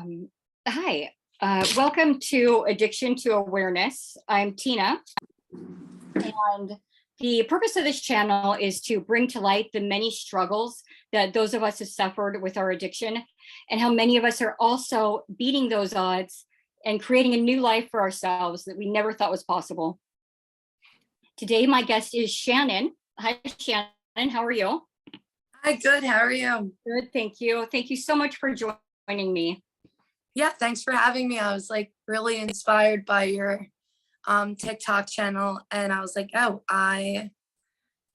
Um, Hi, welcome to Addiction to Awareness. I'm Tina, and the purpose of this channel is to bring to light the many struggles that those of us have suffered with our addiction, and how many of us are also beating those odds and creating a new life for ourselves that we never thought was possible. Today, my guest is Shannon. Hi, Shannon. How are you? Hi, good. How are you? Good, thank you. Thank you so much for joining me. Yeah, thanks for having me. I was like really inspired by your TikTok channel, and I was like, oh, I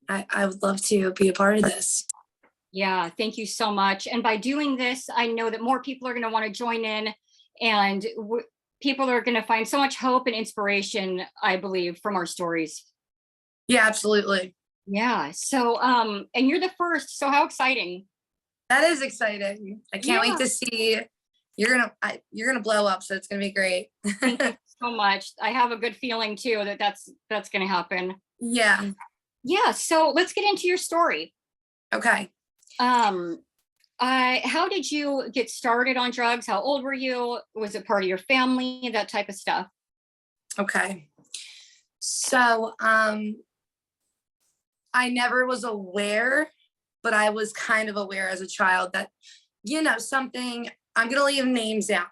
would love to be a part of this. Yeah, thank you so much. And by doing this, I know that more people are going to want to join in, and people are going to find so much hope and inspiration, I believe, from our stories. Yeah, absolutely. Yeah. So, and you're the first. So how exciting. That is exciting. I can't wait to see. You're gonna blow up, so it's gonna be great. Thank you so much. I have a good feeling too that that's going to happen. Yeah. Yeah. So let's get into your story. Okay. How did you get started on drugs? How old were you? Was it part of your family? That type of stuff. Okay. So, I never was aware, but I was kind of aware as a child that, something, I'm going to leave names out.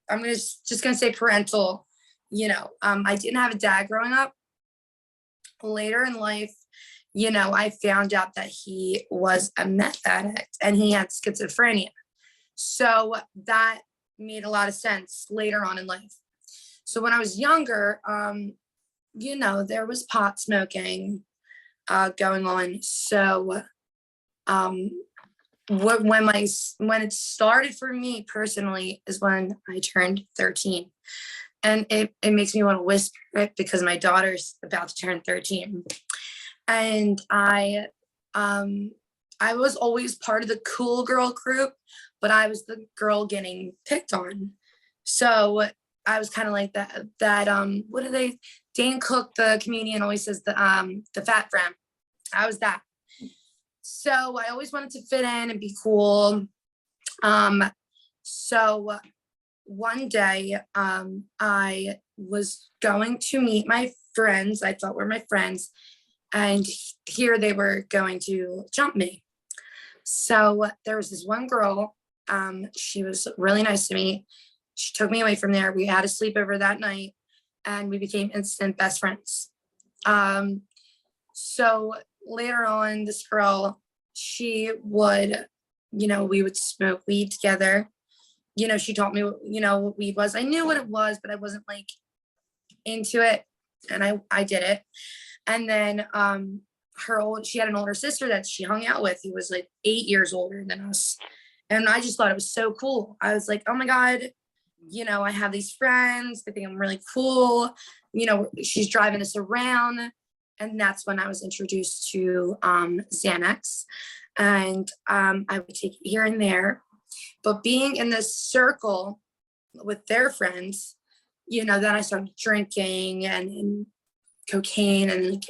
I'm going to just going to say parental, I didn't have a dad growing up. Later in life, I found out that he was a meth addict and he had schizophrenia. So that made a lot of sense later on in life. So when I was younger, there was pot smoking going on. So when it started for me personally is when I turned 13. And it makes me want to whisper it because my daughter's about to turn 13. And I was always part of the cool girl group, but I was the girl getting picked on. So I was kind of like that what do they, Dane Cook, the comedian, always says the fat friend. I was that. So I always wanted to fit in and be cool. So one day I was going to meet my friends, I thought were my friends, and here they were going to jump me. So there was this one girl, she was really nice to me. She took me away from there. We had a sleepover that night and we became instant best friends. So later on, this girl, she would, we would smoke weed together. She taught me, what weed was. I knew what it was, but I wasn't like into it. And I did it. And then she had an older sister that she hung out with. He was like 8 years older than us. And I just thought it was so cool. I was like, oh my God, I have these friends. I think I'm really cool. She's driving us around. And that's when I was introduced to Xanax. And I would take it here and there. But being in this circle with their friends, then I started drinking and cocaine, and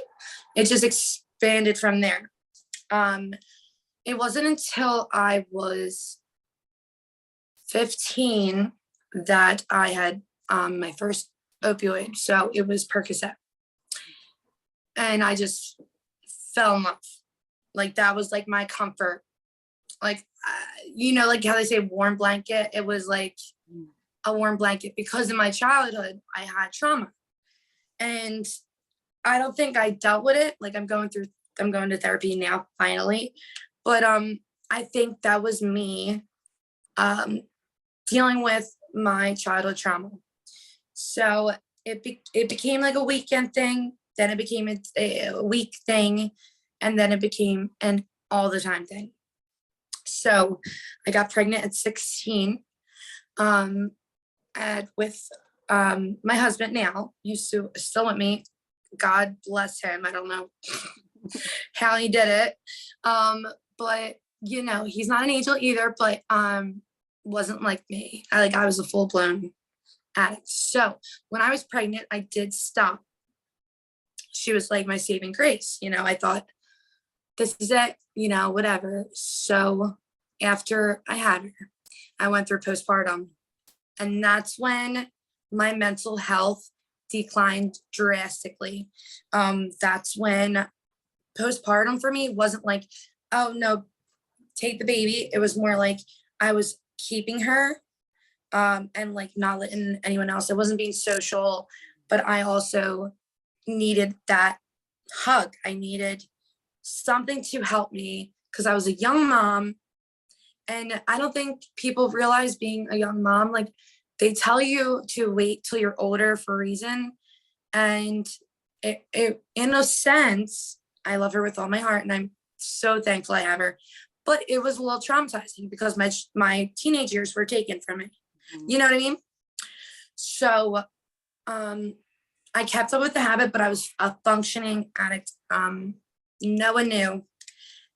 it just expanded from there. It wasn't until I was 15 that I had my first opioid. So it was Percocet. And I just fell in love. Like that was like my comfort. Like, like how they say warm blanket. It was like a warm blanket because in my childhood, I had trauma. And I don't think I dealt with it. Like I'm going to therapy now, finally. But I think that was me dealing with my childhood trauma. So it became like a weekend thing. Then it became a week thing. And then it became an all the time thing. So I got pregnant at 16 with my husband now, used to still with me. God bless him. I don't know how he did it. But he's not an angel either, but wasn't like me. I was a full-blown addict. So when I was pregnant, I did stop. She was like my saving grace. I thought, this is it, whatever. So after I had her, I went through postpartum And that's when my mental health declined drastically. That's when postpartum for me wasn't like, oh no, take the baby. It was more like I was keeping her and like not letting anyone else. I wasn't being social, but I also needed that hug. I needed something to help me because I was a young mom. And I don't think people realize being a young mom, like they tell you to wait till you're older for a reason. And it in a sense, I love her with all my heart and I'm so thankful I have her. But it was a little traumatizing because my teenage years were taken from me. You know what I mean? So I kept up with the habit, but I was a functioning addict. No one knew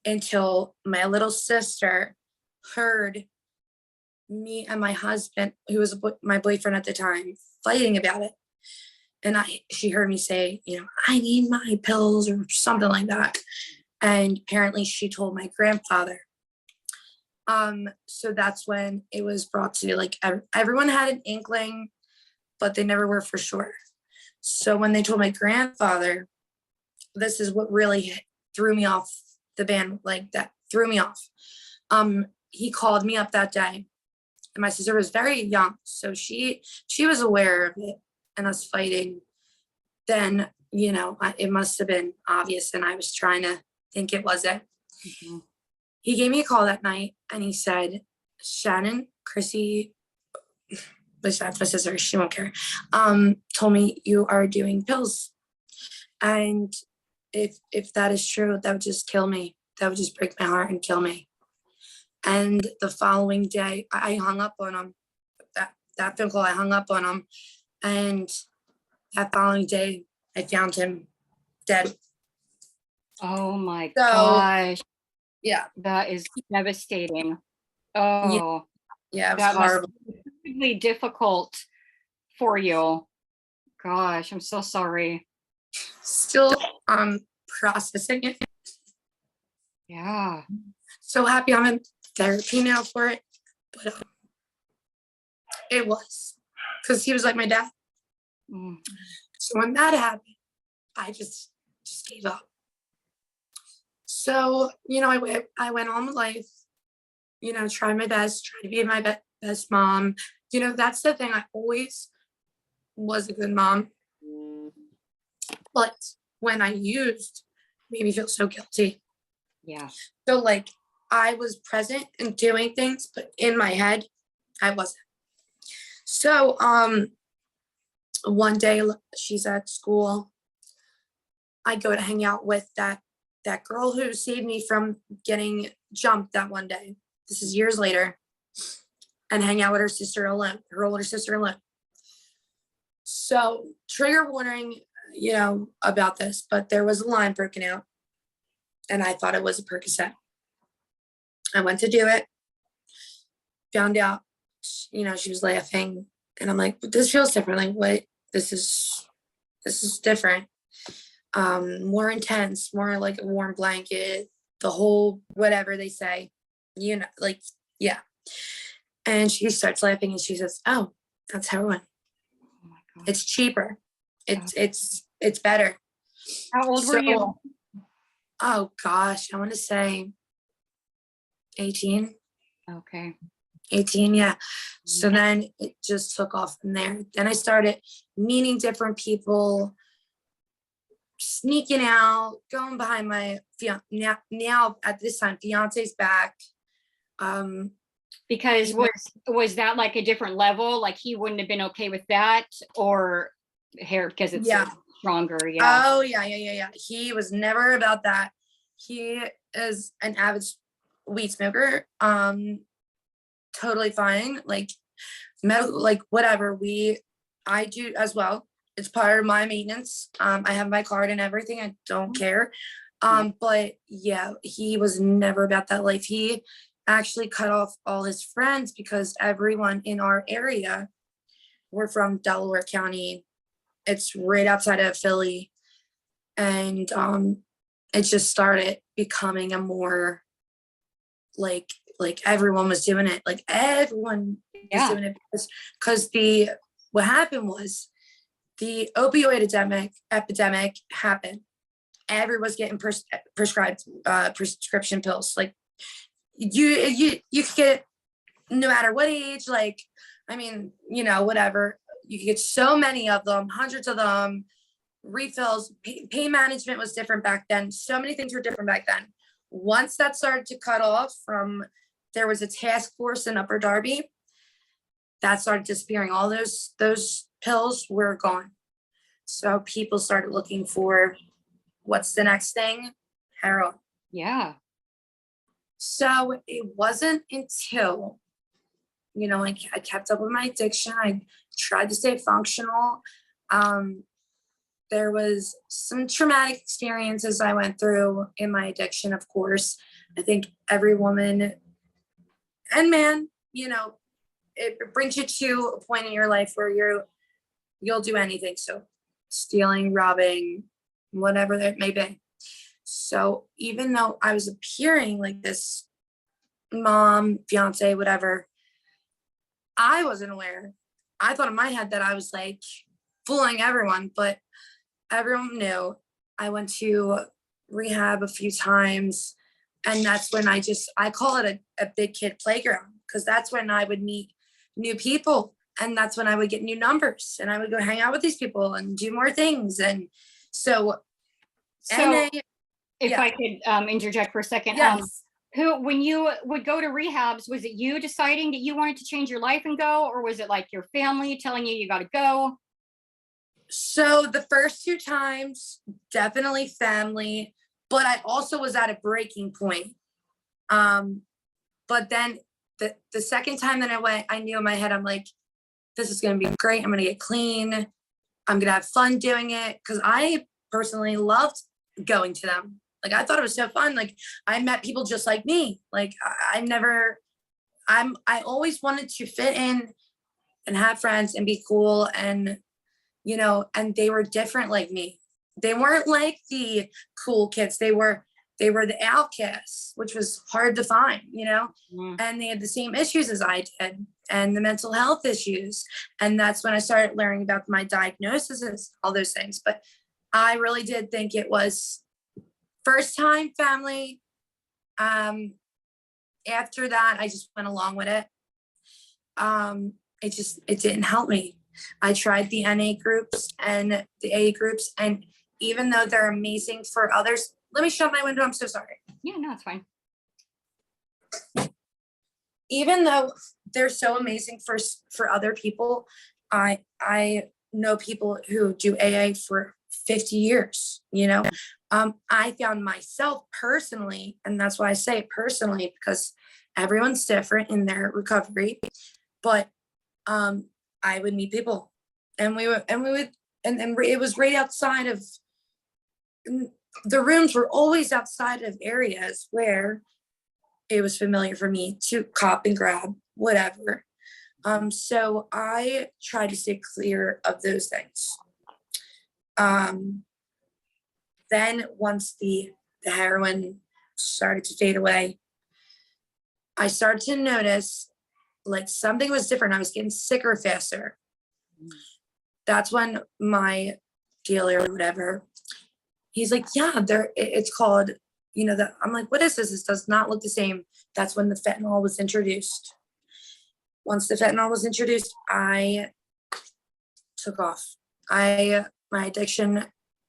until my little sister heard me and my husband, who was my boyfriend at the time, fighting about it. And she heard me say, you know, I need my pills or something like that. And apparently she told my grandfather. So that's when it was brought to like everyone had an inkling, but they never were for sure. So when they told my grandfather, this is what really threw me off the band, like that threw me off. He called me up that day and my sister was very young. So she was aware of it and us fighting. Then, you know, it must've been obvious and I was trying to think it wasn't. Mm-hmm. He gave me a call that night and he said, Shannon, Chrissy, which that's my sister, she won't care, told me you are doing pills. And if that is true, that would just kill me. That would just break my heart and kill me. And the following day, I hung up on him. That phone call, I hung up on him. And that following day, I found him dead. Oh my gosh. Yeah. That is devastating. Oh. Yeah, it was horrible. Must be really difficult for you. Gosh, I'm so sorry. Still processing it. Yeah. So happy I'm in therapy now for it. But it was because he was like my dad. So when that happened, I just gave up. So, you know, I went on with life, you know, tried my best, tried to be my best mom. You know, that's the thing. I always was a good mom. But when I used, it made me feel so guilty. Yeah. So like I was present and doing things, but in my head, I wasn't. So one day she's at school. I go to hang out with that girl who saved me from getting jumped that one day. This is years later. And hang out with her sister alone, her older sister alone. So trigger warning, you know, about this, but there was a line broken out and I thought it was a Percocet. I went to do it, found out, you know, she was laughing and I'm like, but this feels different. Like, what? This is different. More intense, more like a warm blanket, the whole, whatever they say, you know, like, yeah. And she starts laughing and she says, oh, that's heroin. Oh my God. It's cheaper. It's better. How old were you? Oh gosh, I want to say 18. Okay. 18, yeah. So then it just took off from there. Then I started meeting different people, sneaking out, going behind my now at this time, fiance's back. Because was that like a different level? Like he wouldn't have been okay with that, or hair because it's stronger. Yeah. Oh yeah. He was never about that. He is an avid weed smoker. Totally fine. Like medical, like whatever. I do as well. It's part of my maintenance. I have my card and everything. I don't care. But yeah, he was never about that life. He actually cut off all his friends because everyone in our area were from Delaware County. It's right outside of Philly. And it just started becoming a more like like everyone was doing it. Like everyone was doing it because what happened was the opioid epidemic happened. Everyone's getting prescribed prescription pills. Like you could get no matter what age. Like, I mean, you know, whatever. You could get so many of them, hundreds of them. Refills, pain management was different back then. So many things were different back then. Once that started to cut off from, there was a task force in Upper Darby that started disappearing. All those pills were gone. So people started looking for what's the next thing? Heroin. Yeah. So it wasn't until, you know, I kept up with my addiction. I tried to stay functional. There was some traumatic experiences I went through in my addiction, of course. I think every woman and man, you know, it brings you to a point in your life where you'll do anything. So stealing, robbing, whatever that may be. So even though I was appearing like this mom, fiance, whatever, I wasn't aware. I thought in my head that I was like fooling everyone, but everyone knew. I went to rehab a few times, and that's when I call it a big kid playground, because that's when I would meet new people, and that's when I would get new numbers, and I would go hang out with these people and do more things. And so if I could interject for a second, yes. When you would go to rehabs, was it you deciding that you wanted to change your life and go, or was it like your family telling you got to go? So the first 2 times, definitely family, but I also was at a breaking point. But then the second time that I went, I knew in my head, I'm like, this is going to be great. I'm going to get clean. I'm going to have fun doing it, because I personally loved going to them. Like, I thought it was so fun. Like, I met people just like me. Like, I always wanted to fit in and have friends and be cool, and you know, and they were different like me. They weren't like the cool kids. They were the outcasts, which was hard to find, you know. And they had the same issues as I did, and the mental health issues. And that's when I started learning about my diagnoses, all those things. But I really did think it was first time family. After that, I just went along with it. It didn't help me. I tried the NA groups and the A groups, and even though they're amazing for others, let me shut my window. I'm so sorry. Yeah, no, it's fine. Even though they're so amazing for other people, I know people who do AA for 50 years, you know. I found myself personally, and that's why I say personally, because everyone's different in their recovery, but I would meet people, and it was right outside of, the rooms were always outside of areas where it was familiar for me to cop and grab, whatever. So I tried to stay clear of those things. Then once the heroin started to fade away, I started to notice like something was different. I was getting sicker faster. That's when my dealer or whatever, he's like, yeah, it's called, you know, that. I'm like, what is this? This does not look the same. That's when the fentanyl was introduced. Once the fentanyl was introduced, I took off. My addiction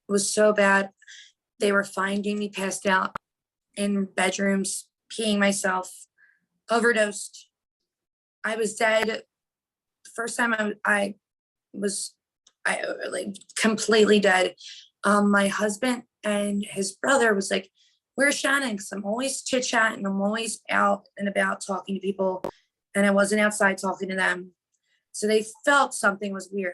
was so bad. They were finding me passed out in bedrooms, peeing myself, overdosed. I was dead. The first time I was like completely dead. My husband and his brother was like, where's Shannon? Because I'm always chit-chatting. I'm always out and about talking to people, and I wasn't outside talking to them. So they felt something was weird.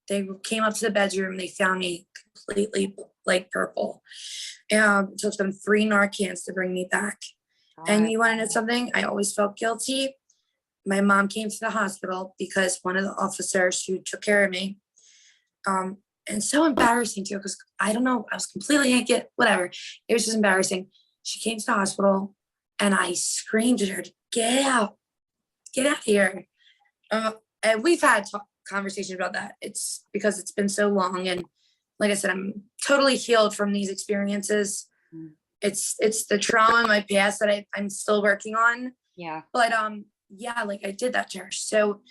They came up to the bedroom. They found me completely like purple. It took them 3 Narcans to bring me back. And you want to know something? I always felt guilty. My mom came to the hospital because one of the officers who took care of me, and so embarrassing too, because I don't know, I was completely naked, whatever. It was just embarrassing. She came to the hospital, and I screamed at her get out, get out of here. And we've had conversations about that. It's because it's been so long. And like I said, I'm totally healed from these experiences. It's the trauma in my past that I'm still working on. Yeah. But yeah, like I did that to her. So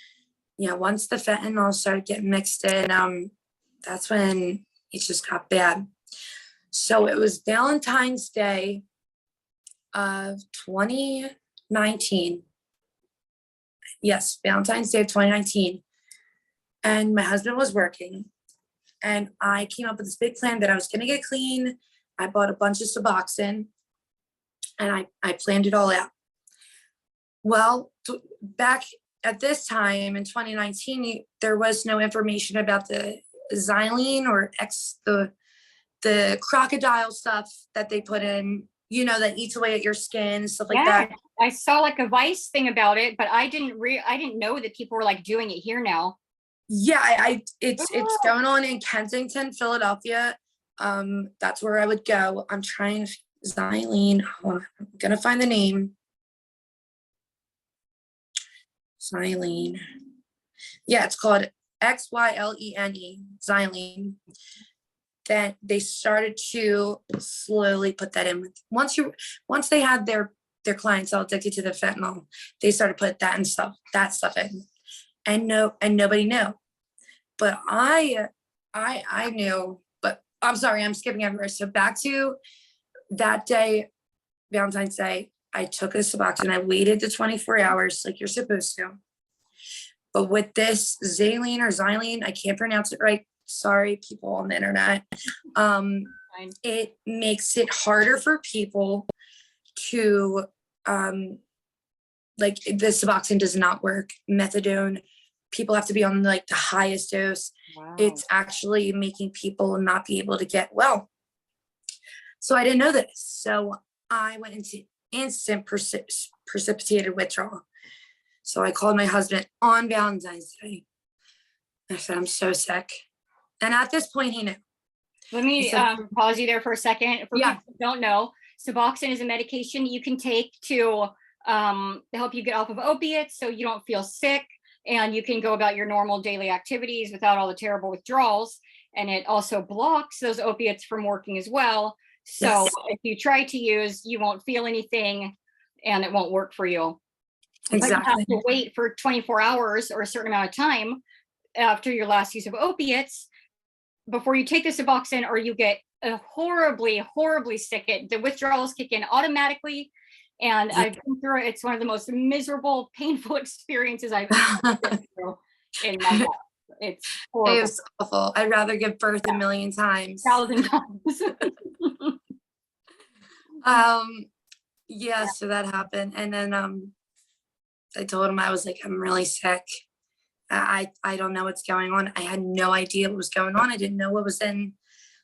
yeah, once the fentanyl started getting mixed in, that's when it just got bad. So it was Valentine's Day of 2019. Yes, Valentine's Day of 2019. And my husband was working. And I came up with this big plan that I was going to get clean. I bought a bunch of Suboxone. And I planned it all out. Well, back at this time in 2019, there was no information about the xylene or the crocodile stuff that they put in, you know, that eats away at your skin, stuff like that. I saw like a Vice thing about it, but I didn't know that people were like doing it here now. Yeah, it's going on in Kensington, Philadelphia. That's where I would go. I'm trying xylene. Hold on, I'm gonna find the name. Xylene. Yeah, it's called XYLENE, xylene. Then they started to slowly put that in. Once they had their clients all addicted to the fentanyl, they started put that stuff in, and nobody knew. But I knew. But I'm sorry, I'm skipping everywhere. So back to that day, Valentine's Day, I took a Suboxone. I waited the 24 hours like you're supposed to. But with this xylene, I can't pronounce it right. Sorry, people on the internet. It makes it harder for people to, like the Suboxone does not work. Methadone, people have to be on like the highest dose. Wow. It's actually making people not be able to get well. So I didn't know this. So I went into instant precipitated withdrawal. So I called my husband on Valentine's Day. I said, I'm so sick. And at this point, he knew. Let me pause you there for a second. For people who don't know, Suboxone is a medication you can take to help you get off of opiates so you don't feel sick, and you can go about your normal daily activities without all the terrible withdrawals. And it also blocks those opiates from working as well. So if you try to use, you won't feel anything and it won't work for you. Exactly. But you have to wait for 24 hours or a certain amount of time after your last use of opiates before you take the Suboxone, or you get a horribly, horribly sick. The withdrawals kick in automatically. And I've been through it. It's one of the most miserable, painful experiences I've ever been through in my life. It's horrible. It was awful. I'd rather give birth a million times. 1,000 times. Yeah, so that happened. And then I told him, I was like, I'm really sick. I don't know what's going on. I had no idea what was going on. I didn't know what was in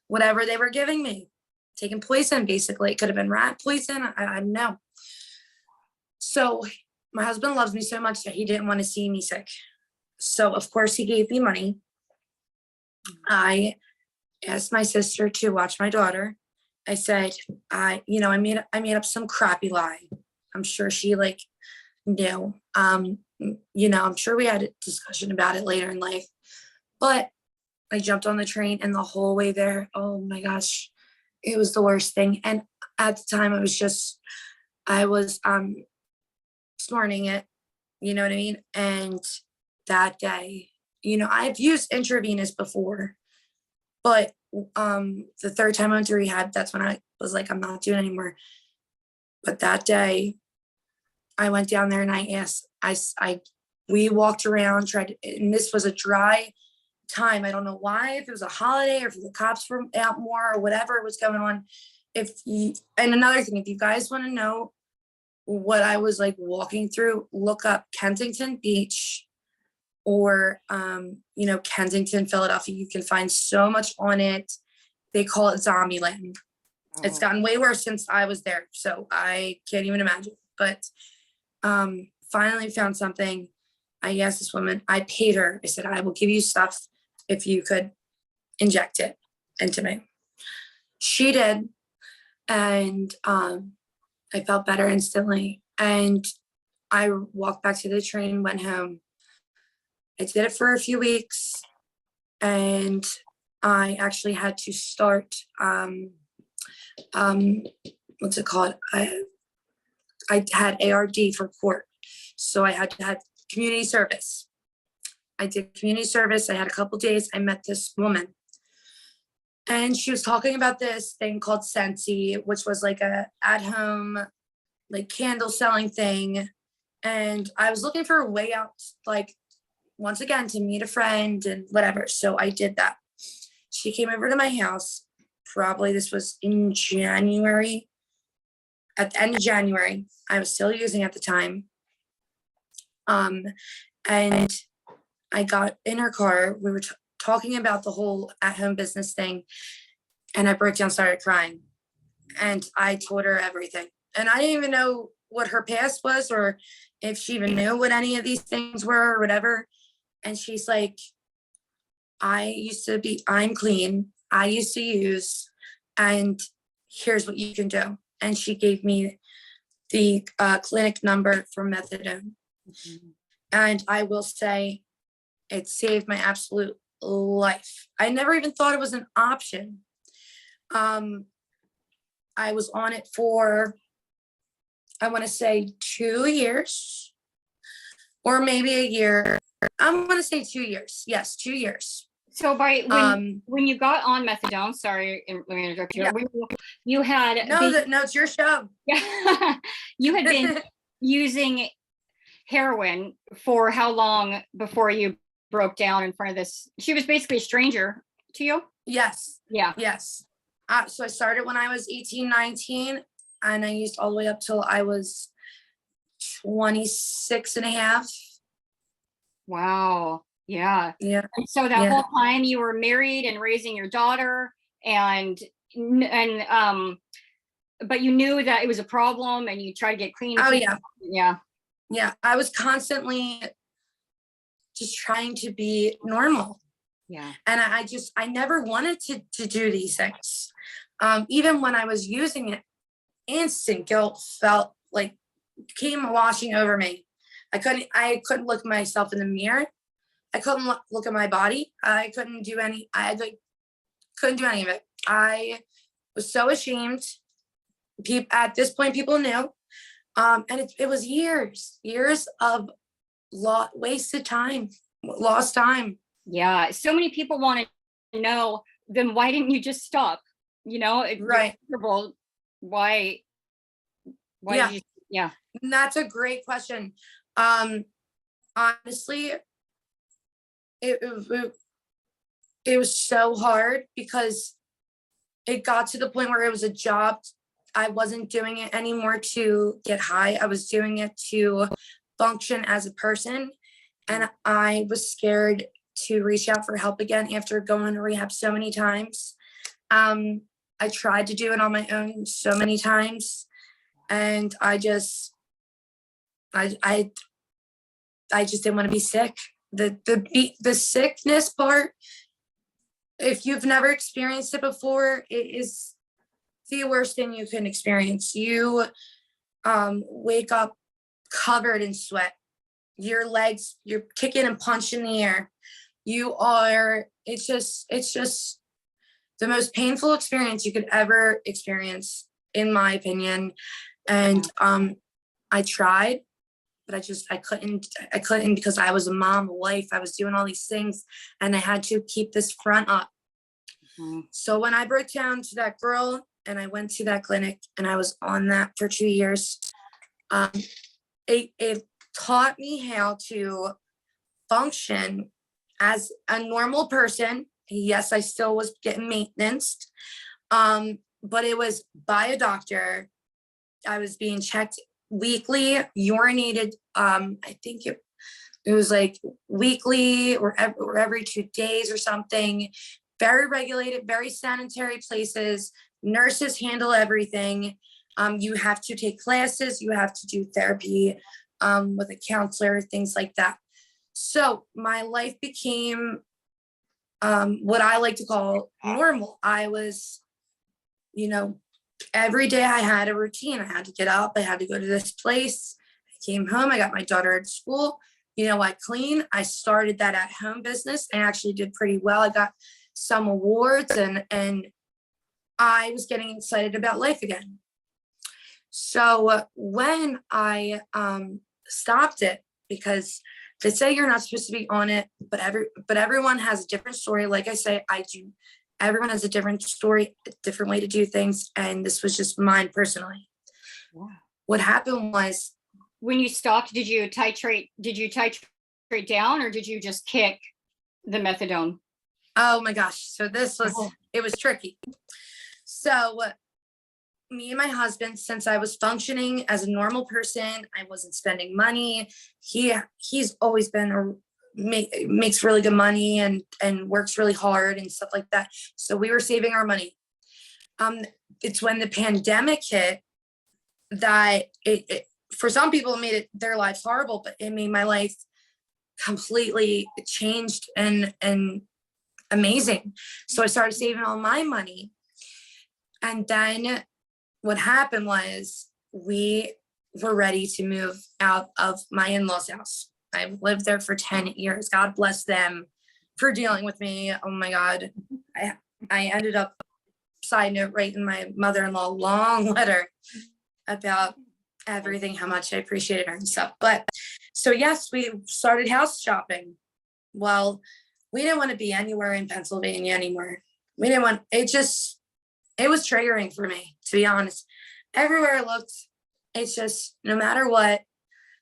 whatever they were giving me. Taking poison, basically. It could have been rat poison. I don't know. So my husband loves me so much that he didn't want to see me sick. So of course he gave me money. I asked my sister to watch my daughter. I said, I made up some crappy lie. I'm sure she like knew. I'm sure we had a discussion about it later in life. But I jumped on the train, and the whole way there, oh my gosh, it was the worst thing. And at the time I was snorting it, you know what I mean? And that day, I've used intravenous before, but the third time I went to rehab, that's when I was like, I'm not doing it anymore. But that day I went down there and I asked, we walked around, and this was a dry time. I don't know why, if it was a holiday or if the cops were out more or whatever was going on. And another thing, if you guys want to know what I was like walking through, look up Kensington Beach or, Kensington, Philadelphia. You can find so much on it. They call it Zombieland. Oh. It's gotten way worse since I was there. So I can't even imagine, but finally found something. I asked this woman, I paid her. I said, I will give you stuff if you could inject it into me. She did. And I felt better instantly. And I walked back to the train, went home. I did it for a few weeks, and I actually had to start, what's it called? I had ARD for court. So I had to have community service. I did community service. I had a couple days. I met this woman, and she was talking about this thing called Scentsy, which was like a at-home, like candle selling thing. And I was looking for a way out, like, once again, to meet a friend and whatever. So I did that. She came over to my house. Probably this was in January. At the end of January, I was still using at the time. And I got in her car. We were talking about the whole at-home business thing, and I broke down, started crying, and I told her everything. And I didn't even know what her past was, or if she even knew what any of these things were or whatever. And she's like, I'm clean. I used to use, and here's what you can do. And she gave me the clinic number for methadone. Mm-hmm. And I will say it saved my absolute life. I never even thought it was an option. I was on it for, I want to say 2 years, or maybe a year. I'm going to say 2 years. Yes, 2 years. So when you got on methadone, sorry, let me interrupt you. Yeah. You had no, it's your show. Yeah, you had been using heroin for how long before you broke down in front of this? She was basically a stranger to you. Yes. Yeah. Yes. So I started when I was 18, 19, and I used all the way up till I was 26 and a half. Wow. Yeah. Yeah. And so that whole time you were married and raising your daughter, but you knew that it was a problem and you tried to get clean. Oh yeah. Yeah. Yeah. I was constantly just trying to be normal. Yeah. And I never wanted to do these things. Even when I was using it, instant guilt felt like came washing over me. I couldn't look myself in the mirror. I couldn't look at my body. I couldn't do any of it. I was so ashamed. At this point, people knew. And it was years of wasted time, lost time. Yeah. So many people want to know, then why didn't you just stop? You know, right. Why? Yeah. Yeah. And that's a great question. Honestly, it was so hard because it got to the point where it was a job. I wasn't doing it anymore to get high. I was doing it to function as a person. And I was scared to reach out for help again after going to rehab so many times. I tried to do it on my own so many times. And I just didn't want to be sick. The sickness part, if you've never experienced it before, it is the worst thing you can experience. You wake up covered in sweat. Your legs, you're kicking and punching the air. It's just the most painful experience you could ever experience, in my opinion. And I tried, but I couldn't because I was a mom, a wife. I was doing all these things, and I had to keep this front up. Mm-hmm. So when I broke down to that girl and I went to that clinic and I was on that for 2 years, it taught me how to function as a normal person. Yes, I still was getting maintenance, but it was by a doctor. I was being checked weekly, urinated. I think it was like weekly or every 2 days or something. Very regulated, very sanitary places. Nurses handle everything. You have to take classes. You have to do therapy with a counselor, things like that. So my life became what I like to call normal. I was, every day I had a routine. I had to get up. I had to go to this place. came home, I got my daughter at school. I clean. I started that at home business and actually did pretty well. I got some awards and I was getting excited about life again. So when I stopped it, because they say you're not supposed to be on it, but everyone has a different story. Like I say, I do. Everyone has a different story, a different way to do things, and this was just mine personally. Yeah. What happened was, when you stopped, did you titrate down, or did you just kick the methadone? oh my gosh, so it was tricky. So me and my husband, since I was functioning as a normal person, I wasn't spending money. He's always been makes really good money and works really hard and stuff like that. So we were saving our money. It's when the pandemic hit that it for some people it made their lives horrible, but it made my life completely changed and amazing. So I started saving all my money. And then what happened was we were ready to move out of my in-laws' house. I lived there for 10 years. God bless them for dealing with me. Oh my God. I ended up, side note, writing my mother-in-law a long letter about everything, how much I appreciated her and stuff. But so yes, we started house shopping. Well, we didn't want to be anywhere in Pennsylvania anymore. We didn't want, it was triggering for me, to be honest. Everywhere I looked, it's just, no matter what,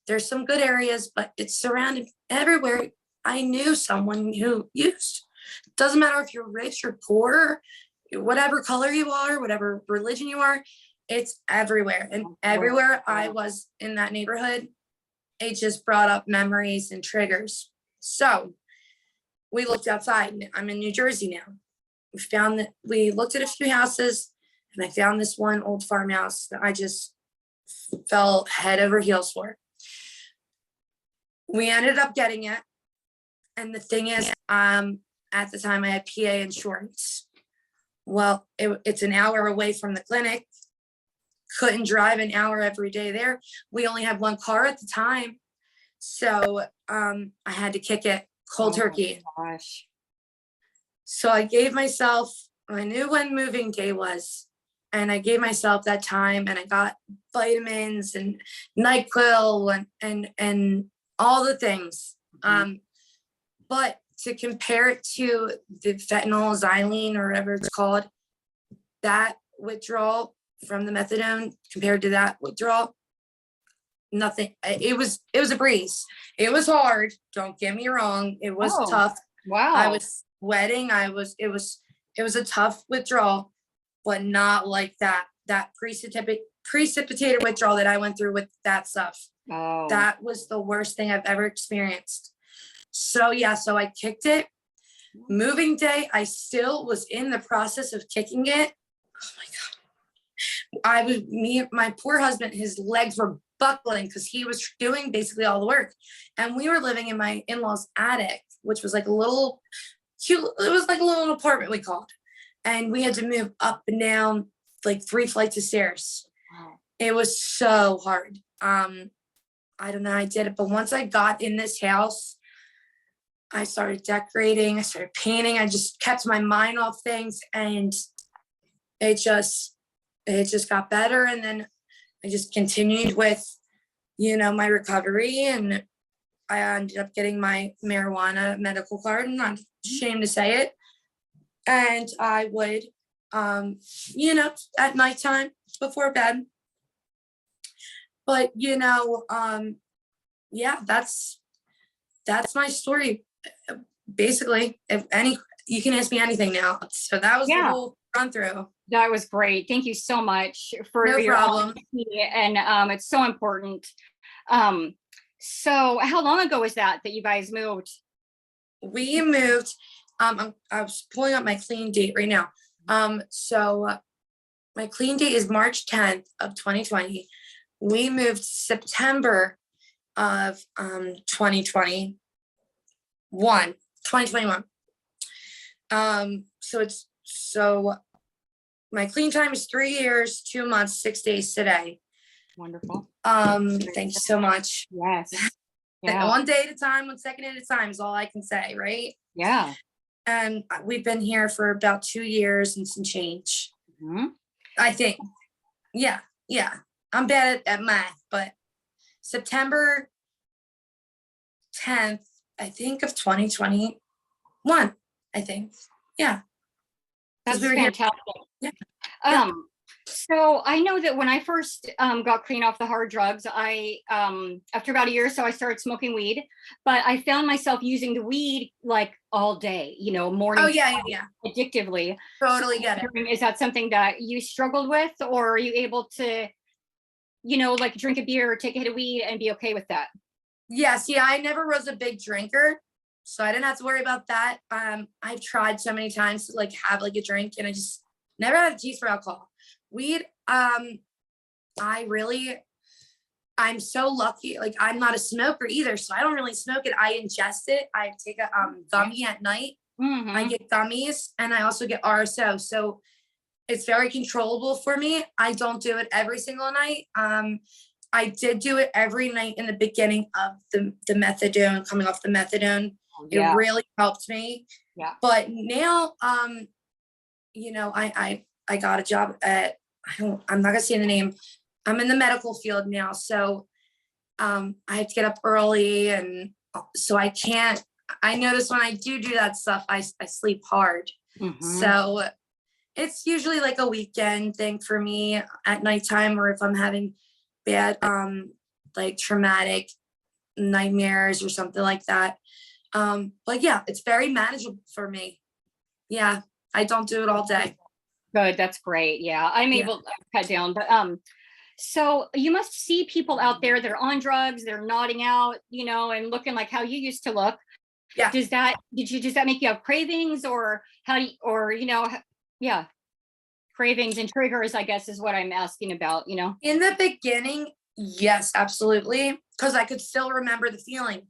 there's some good areas, but it's surrounded everywhere. I knew someone who used. Doesn't matter if you're rich or poor, whatever color you are, whatever religion you are, it's everywhere. And everywhere I was in that neighborhood, it just brought up memories and triggers. So we looked outside. I'm in New Jersey now. We looked at a few houses, and I found this one old farmhouse that I just fell head over heels for. We ended up getting it. And the thing is, at the time I had PA insurance. Well, it's an hour away from the clinic. Couldn't drive an hour every day there. We only had one car at the time. So I had to kick it cold turkey. Gosh. So I knew when moving day was, and I gave myself that time, and I got vitamins and NyQuil and all the things. But to compare it to the fentanyl, xylene, or whatever it's called, that withdrawal from the methadone compared to that withdrawal, nothing. It was a breeze. It was hard. Don't get me wrong. It was tough. Wow. I was sweating. It was a tough withdrawal, but not like that precipitated withdrawal that I went through with that stuff. Oh. That was the worst thing I've ever experienced. So yeah, so I kicked it. Moving day, I still was in the process of kicking it. Oh my God. My poor husband, his legs were buckling because he was doing basically all the work. And we were living in my in-laws' attic, which was like a little cute, it was like a little apartment we called. And we had to move up and down like 3 flights of stairs. Wow. It was so hard. I don't know how I did it, but once I got in this house, I started decorating, I started painting, I just kept my mind off things, and it just got better. And then I just continued with, my recovery, and I ended up getting my marijuana medical card. I'm not ashamed to say it. And I would, at nighttime before bed. But, yeah, that's my story. Basically, you can ask me anything now. So that was the whole run through. That was great. Thank you so much for your problem. honesty, and it's so important. So how long ago was that you guys moved? We moved. I was pulling up my clean date right now. So my clean date is March 10th of 2020. We moved September of 2021. So my clean time is 3 years, 2 months, 6 days today. Wonderful. Thank you so much. Yes. Yeah. One day at a time, 1 second at a time is all I can say, right? Yeah. And we've been here for about 2 years and some change. Mm-hmm. I think. Yeah. I'm bad at math, but September 10th, I think, of 2021, I think. Yeah. That's we were fantastic. Here. Yeah. So I know that when I first got clean off the hard drugs, I after about a year or so, I started smoking weed, but I found myself using the weed like all day, morning. Oh yeah. Addictively. Totally So get it. is that something that you struggled with, or are you able to, like drink a beer or take a hit of weed and be okay with that? Yes. Yeah. I never was a big drinker, so I didn't have to worry about that. I've tried so many times to like have like a drink, and I just never had a taste for alcohol. Weed, I'm so lucky. Like, I'm not a smoker either, so I don't really smoke it. I ingest it. I take a gummy at night. Mm-hmm. I get gummies, and I also get RSO. So it's very controllable for me. I don't do it every single night. I did do it every night in the beginning of the methadone, coming off the methadone. Yeah. It really helped me. Yeah. But now, I got a job at, I'm not gonna say the name. I'm in the medical field now. So I have to get up early, and so I notice when I do that stuff, I sleep hard. Mm-hmm. So it's usually like a weekend thing for me at nighttime, or if I'm having bad, like traumatic nightmares or something like that. But yeah, it's very manageable for me. Yeah, I don't do it all day. Good. That's great. Yeah, I'm able to cut down, but so you must see people out there that are on drugs, they're nodding out, and looking like how you used to look. Yeah. Does that make you have cravings, or cravings and triggers, I guess, is what I'm asking about, In the beginning, yes, absolutely. Because I could still remember the feeling.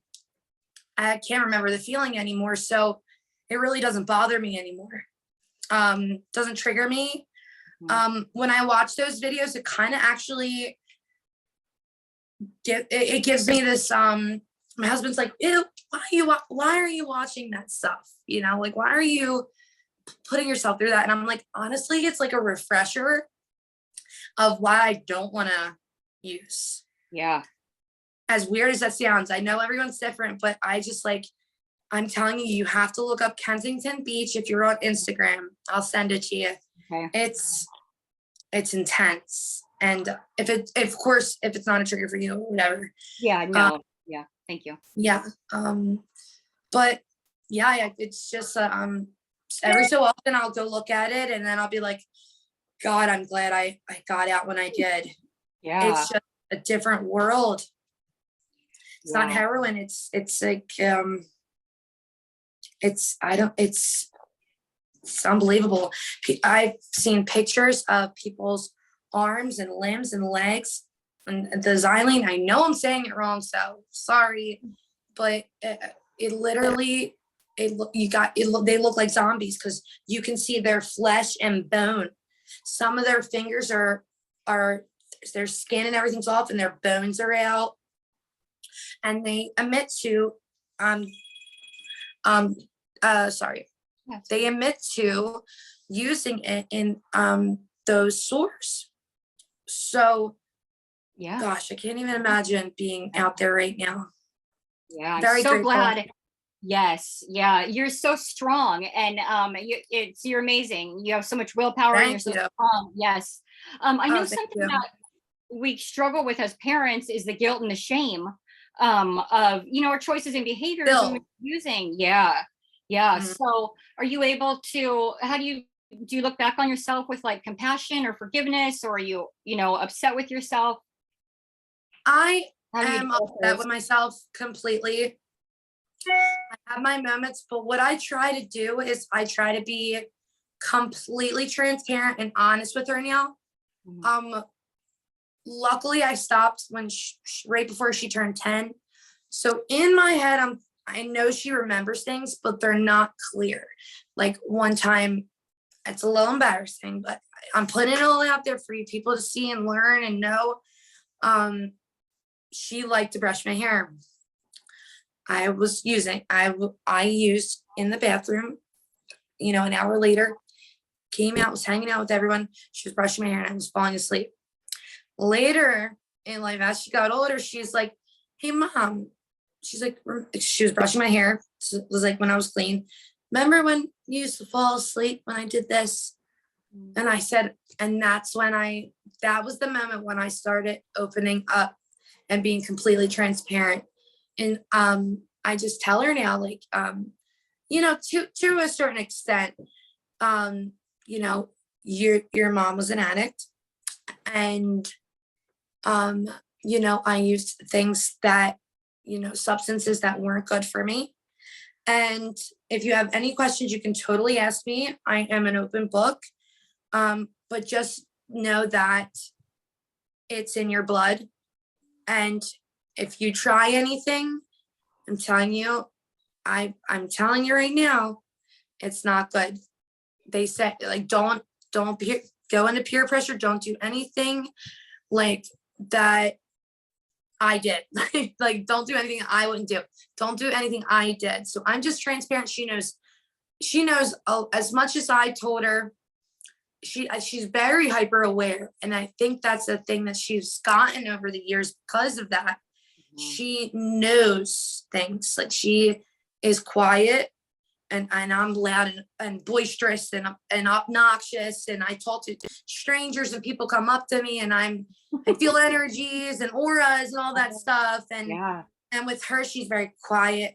I can't remember the feeling anymore. So it really doesn't bother me anymore. Doesn't trigger me. When I watch those videos, it kind of actually it gives me this, my husband's like, ew, why are you watching that stuff? Like, why are you putting yourself through that? And I'm like, honestly, it's like a refresher of why I don't want to use. Yeah. As weird as that sounds, I know everyone's different, but I'm telling you, you have to look up Kensington Beach if you're on Instagram. I'll send it to you. Okay. It's intense. And if it's not a trigger for you, whatever. Yeah, no. Yeah, thank you. Yeah. But yeah, it's just every so often I'll go look at it, and then I'll be like, God, I'm glad I got out when I did. Yeah. It's just a different world. It's not heroin. It's like it's unbelievable. I've seen pictures of people's arms and limbs and legs, and the xylene. I know I'm saying it wrong, so sorry, but it literally, they look like zombies, because you can see their flesh and bone. Some of their fingers are their skin and everything's off, and their bones are out, and they emit to they emit to using it in those sores. So yeah, gosh, I can't even imagine being out there right now. Yeah, I'm Very so grateful. glad. Yes, yeah, you're so strong, and you're amazing. You have so much willpower, and you're so strong. Yes, I know something that we struggle with as parents is the guilt and the shame of our choices and behaviors and using. Yeah. Mm-hmm. So, are you able to? How do you look back on yourself with like compassion or forgiveness, or are you upset with yourself? I am upset with myself completely. I have my moments, but what I try to do is I try to be completely transparent and honest with her now. Mm-hmm. Luckily I stopped when right before she turned 10. So in my head, I know she remembers things, but they're not clear. Like one time, it's a little embarrassing, but I'm putting it all out there for you people to see and learn and know. She liked to brush my hair. I used in the bathroom, an hour later, came out, was hanging out with everyone. She was brushing my hair and I was falling asleep. Later in life, as she got older, she's like, hey mom, she's like, she was brushing my hair. So it was like when I was clean. Remember when you used to fall asleep when I did this? And I said, and that was the moment when I started opening up and being completely transparent. And I just tell her now, like, to a certain extent, your mom was an addict, and I used things that, substances that weren't good for me. And if you have any questions, you can totally ask me. I am an open book. But just know that it's in your blood. And if you try anything, I'm telling you right now, it's not good. They say, like, don't go into peer pressure. Don't do anything like that I did. Like, don't do anything I wouldn't do. Don't do anything I did. So I'm just transparent. She knows as much as I told her. She's very hyper aware. And I think that's the thing that she's gotten over the years because of that. Mm-hmm. She knows things. Like, she is quiet and I'm loud and boisterous and obnoxious. And I talk to strangers and people come up to me and I feel energies and auras and all that stuff. And with her, she's very quiet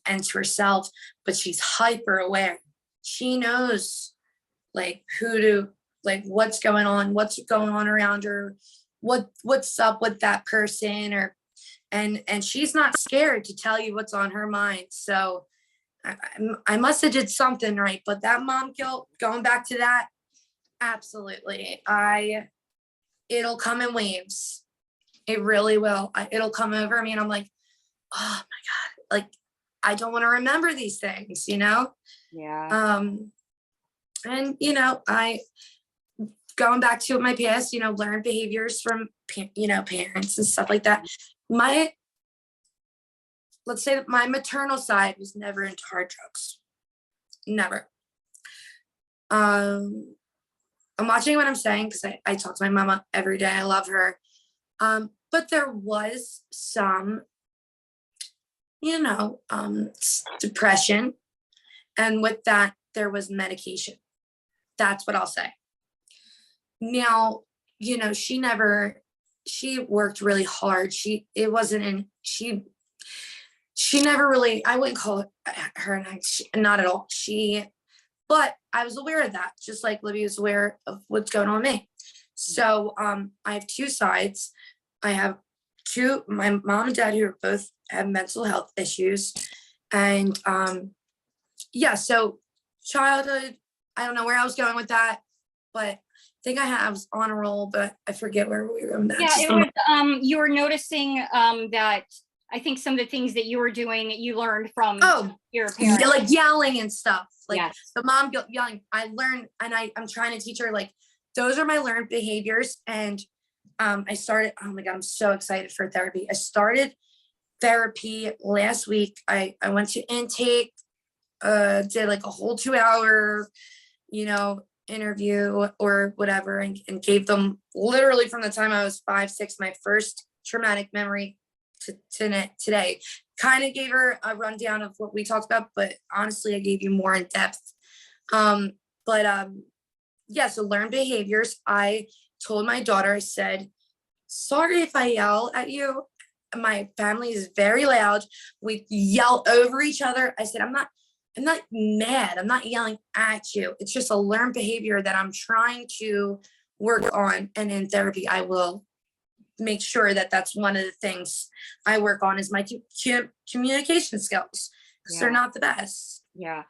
and to herself, but she's hyper aware. She knows like what's going on around her, what's up with that person, and she's not scared to tell you what's on her mind. So I must have did something right, but that mom guilt, going back to that, absolutely. It'll come in waves. It really will. It'll come over me and I'm like, oh my God, like, I don't want to remember these things, Yeah. And, I, going back to my past, learned behaviors from, parents and stuff like that. Let's say that my maternal side was never into hard drugs. Never. I'm watching what I'm saying because I talk to my mama every day. I love her. But there was some, depression. And with that, there was medication. That's what I'll say. Now, she worked really hard. She never really, I wouldn't call her, not at all. But I was aware of that, just like Libby was aware of what's going on with me. So I have two sides. I have my mom and dad who both have mental health issues. And so childhood, I don't know where I was going with that, but I think I was on a roll, but I forget where we were going next. Yeah, it was, you were noticing that I think some of the things that you were doing, you learned from your parents. Like yelling and stuff. Like yes. The mom yelling, I learned, and I'm trying to teach her, like, those are my learned behaviors. And I started, oh my God, I'm so excited for therapy. I started therapy last week. I went to intake, did like a whole 2-hour, interview or whatever, and gave them literally from the time I was 5, 6, my first traumatic memory to today. Kind of gave her a rundown of what we talked about, but honestly, I gave you more in depth. So learned behaviors. I told my daughter, I said, sorry if I yell at you. My family is very loud. We yell over each other. I said, I'm not mad. I'm not yelling at you. It's just a learned behavior that I'm trying to work on. And in therapy, I will make sure that that's one of the things I work on is my communication skills, because they're not the best. Yeah.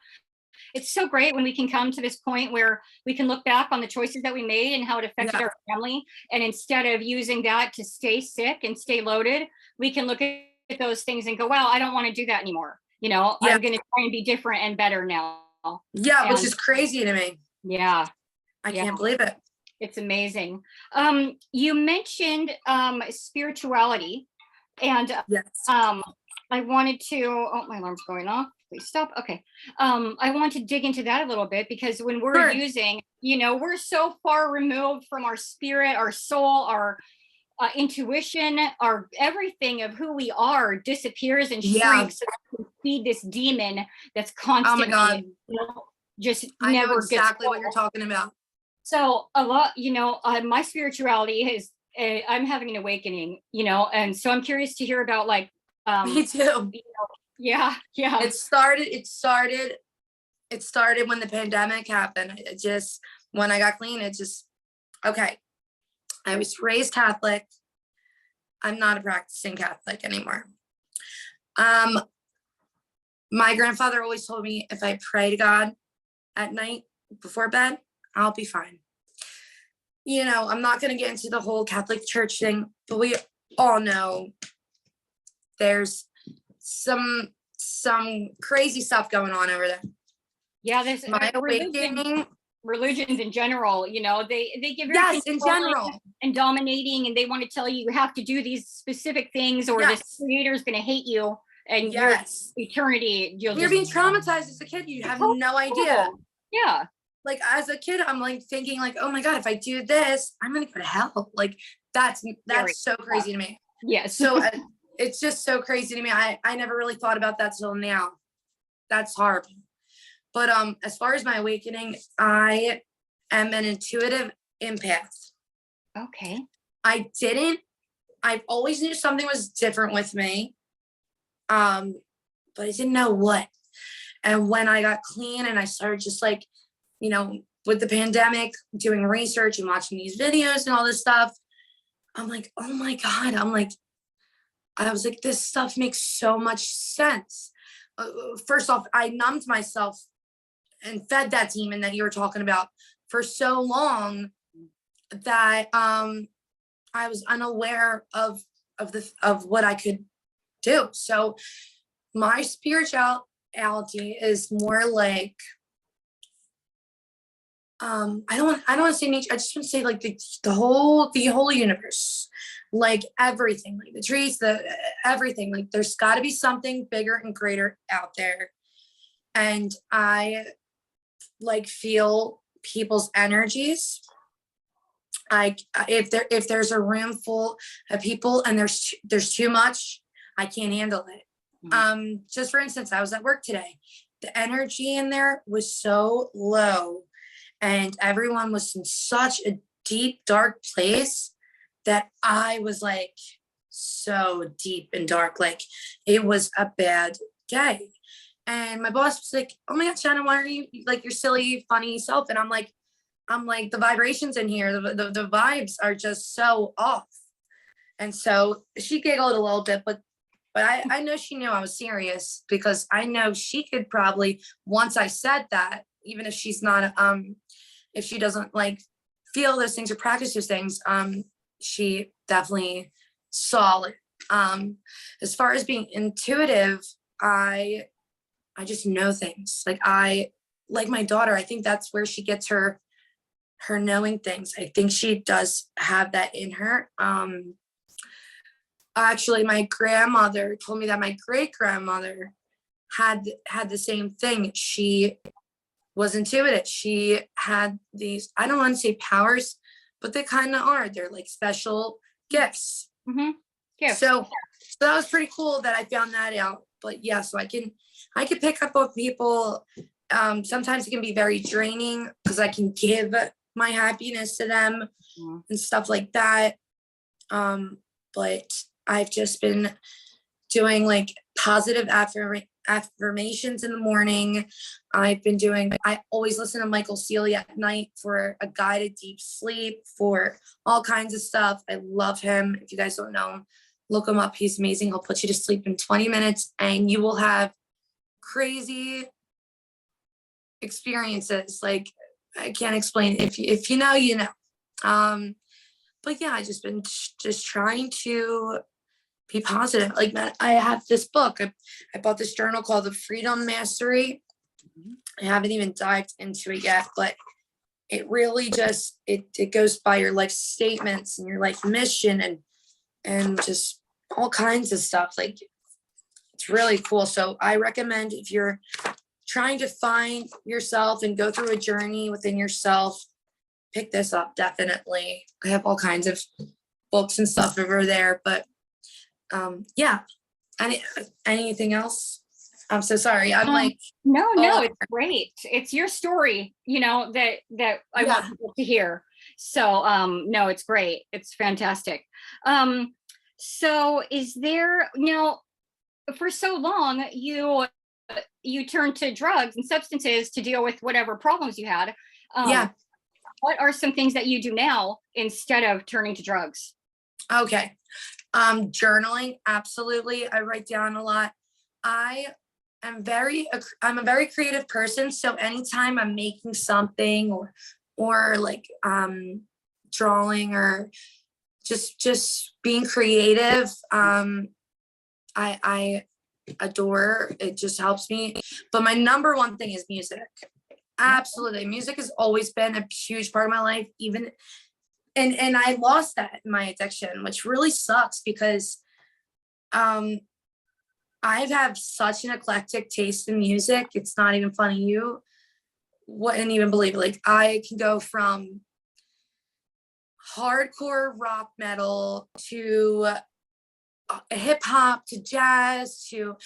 It's so great when we can come to this point where we can look back on the choices that we made and how it affected our family. And instead of using that to stay sick and stay loaded, we can look at those things and go, wow, I don't want to do that anymore. I'm going to try and be different and better now. Yeah, which is crazy to me. Yeah. I can't believe it. It's amazing. You mentioned spirituality, and Yes. I wanted to, oh, my alarm's going off. Please stop. Okay. I want to dig into that a little bit, because when we're Sure. using, we're so far removed from our spirit, our soul, our intuition, our everything of who we are disappears and Yeah. shrinks. So we can feed this demon that's Oh my constantly, God. just I know never exactly gets what you're talking about. so a lot, my spirituality is, I'm having an awakening, and so I'm curious to hear about, like, Me too. yeah. It started when the pandemic happened. It just, when I got clean, it just, okay. I was raised Catholic. I'm not a practicing Catholic anymore. My grandfather always told me, if I pray to God at night before bed, I'll be fine. I'm not going to get into the whole Catholic Church thing, but we all know there's some crazy stuff going on over there. Yeah, there's My awakening. Religions in general, they give Yes, in general. and dominating, and they want to tell you have to do these specific things, or Yes. this creator is going to hate you, and Yes. your eternity, You're being traumatized as a kid. You have no idea. Yeah. Like, as a kid, I'm like thinking, like, oh my God, if I do this, I'm gonna go to hell. Like, that's so crazy to me. Yes. So it's just so crazy to me. I never really thought about that till now. That's horrible. But as far as my awakening, I am an intuitive empath. Okay. I always knew something was different with me. But I didn't know what. And when I got clean and I started just like, with the pandemic, doing research and watching these videos and all this stuff, I'm like, oh my God. I was like, this stuff makes so much sense. First off, I numbed myself and fed that demon that you were talking about for so long that I was unaware of what I could do. So my spirituality is more like, I don't want to say nature. I just want to say like the whole universe, like everything, like the trees, everything. Like, there's got to be something bigger and greater out there, and I like feel people's energies. If there's a room full of people and there's too much, I can't handle it. Mm-hmm. Just for instance, I was at work today. The energy in there was so low, and everyone was in such a deep, dark place that I was like so deep and dark. Like, it was a bad day. And my boss was like, oh my God, Shannon, why are you like your silly, funny self? And I'm like, the vibrations in here, the vibes are just so off. And so she giggled a little bit, but I know she knew I was serious, because I know she could probably, once I said that, even if she's not, if she doesn't like feel those things or practice those things, she definitely saw it. As far as being intuitive, I just know things. Like my daughter, I think that's where she gets her knowing things. I think she does have that in her. Actually, my grandmother told me that my great-grandmother had the same thing. She was intuitive. She had these, I don't want to say powers, but they kind of are. They're like special gifts. Mm-hmm. Yeah. So that was pretty cool that I found that out. But yeah, so I can pick up on people. Sometimes it can be very draining, because I can give my happiness to them and stuff like that. But I've just been doing like positive affirmations in the morning. I always listen to Michael Sealy at night for a guided deep sleep, for all kinds of stuff. I love him. If you guys don't know him, look him up. He's amazing. He'll put you to sleep in 20 minutes and you will have crazy experiences. Like, I can't explain it. If you know, you know. But yeah, I just been just trying to be positive. Like, man, I have this book. I bought this journal called The Freedom Mastery. I haven't even dived into it yet, but it really just, it goes by your life statements and your life mission and just all kinds of stuff. Like, it's really cool. So I recommend, if you're trying to find yourself and go through a journey within yourself, pick this up. Definitely. I have all kinds of books and stuff over there, but yeah. Anything else? I'm so sorry. I'm like, no, it's great. It's your story, you know, that I want people to hear. So no, it's great. It's fantastic. So is there, now, for so long you turned to drugs and substances to deal with whatever problems you had. Yeah. What are some things that you do now instead of turning to drugs? Okay. Journaling, absolutely. I write down a lot. I'm a very creative person. So anytime I'm making something or like drawing or just being creative, I adore. It just helps me. But my number one thing is music. Absolutely. Music has always been a huge part of my life, even and I lost that in my addiction, which really sucks because I have such an eclectic taste in music. It's not even funny. You wouldn't even believe it. Like, I can go from hardcore rock metal to hip hop to jazz to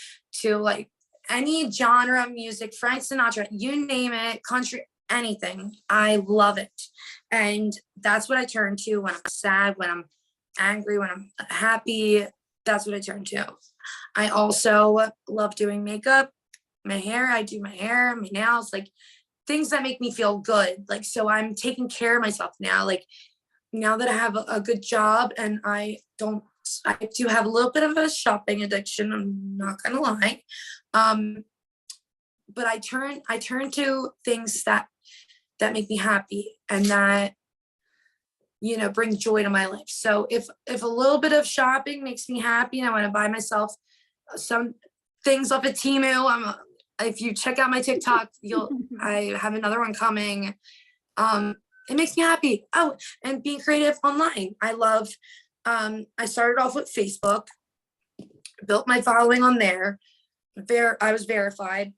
like any genre of music, Frank Sinatra, you name it, country, anything. I love it. And that's what I turn to when I'm sad, when I'm angry, when I'm happy. That's what I turn to. I also love doing makeup, my hair. I do my hair, my nails, like things that make me feel good. Like, so I'm taking care of myself now. Like, now that I have a good job, and I do have a little bit of a shopping addiction, I'm not gonna lie. But I turn to things that make me happy and that, you know, bring joy to my life. So if a little bit of shopping makes me happy and I want to buy myself some things off of Temu, if you check out my TikTok, I have another one coming. It makes me happy. Oh, and being creative online. I love, I started off with Facebook, built my following on there. I was verified.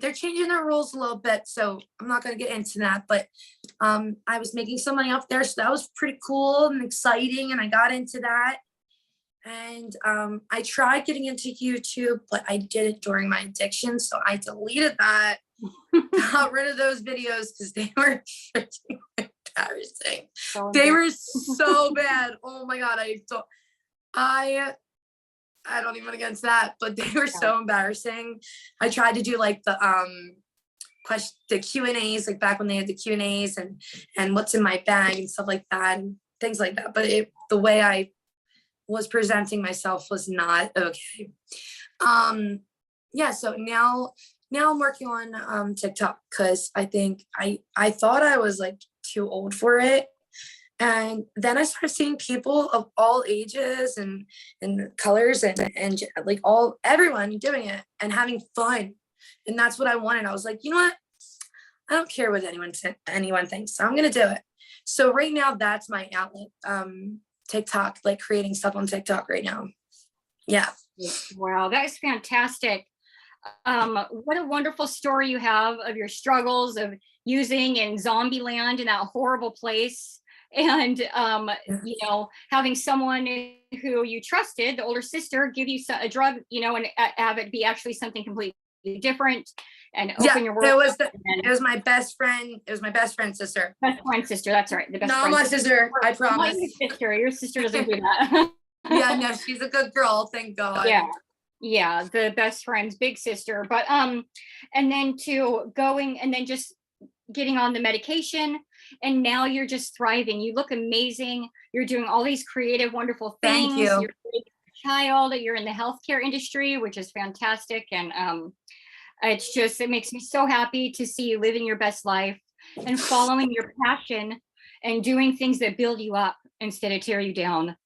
They're changing their rules a little bit, so I'm not going to get into that, but I was making some money off there, so that was pretty cool and exciting, and I got into that. And I tried getting into YouTube, but I did it during my addiction, so I deleted that, got rid of those videos because they were embarrassing. They were so bad. Oh my God, I don't even want to get into that, but they were so embarrassing. I tried to do like the Q&As, like back when they had the Q&As and what's in my bag and stuff like that and things like that. But the way I was presenting myself was not okay. Yeah, so now I'm working on TikTok because I think I thought I was like too old for it. And then I started seeing people of all ages and colors and like everyone doing it and having fun. And that's what I wanted. I was like, you know what? I don't care what anyone thinks. So I'm going to do it. So right now that's my outlet. TikTok, like creating stuff on TikTok right now. Yeah. Wow. That is fantastic. What a wonderful story you have of your struggles of using in Zombieland in that horrible place. And, you know, having someone who you trusted, the older sister, give you a drug, you know, and have it be actually something completely different and open your world. It was my best friend. It was my best friend's sister. Best friend sister. That's right. The best not friend my sister. I promise. Not your sister. Your sister doesn't do that. Yeah, no, she's a good girl. Thank God. Yeah. The best friend's big sister. But, and then just getting on the medication. And now you're just thriving. You look amazing. You're doing all these creative, wonderful things. Thank you. You're a child. You're in the healthcare industry, which is fantastic. And it makes me so happy to see you living your best life and following your passion and doing things that build you up instead of tear you down.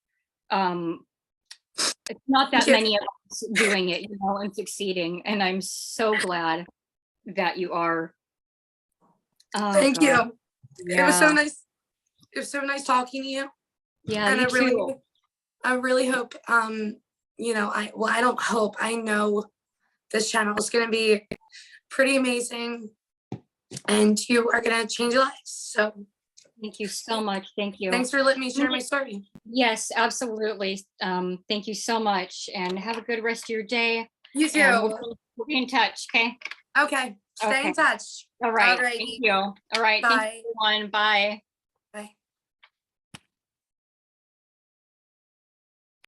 It's not that many of us doing it, you know, and succeeding. And I'm so glad that you are. Thank you. It was so Yeah. nice. It was so nice talking to you. Yeah, And you too. I really hope, I don't hope, I know this channel is going to be pretty amazing and you are going to change lives. So Thank you so much. Thank you. thanks for letting me share my story. Yes, absolutely. Thank you so much and have a good rest of your day. You And too. we'll be in touch. Okay. Okay. Stay in touch. All right. Alrighty. Thank you. All right. Thank Bye. you, everyone. Bye.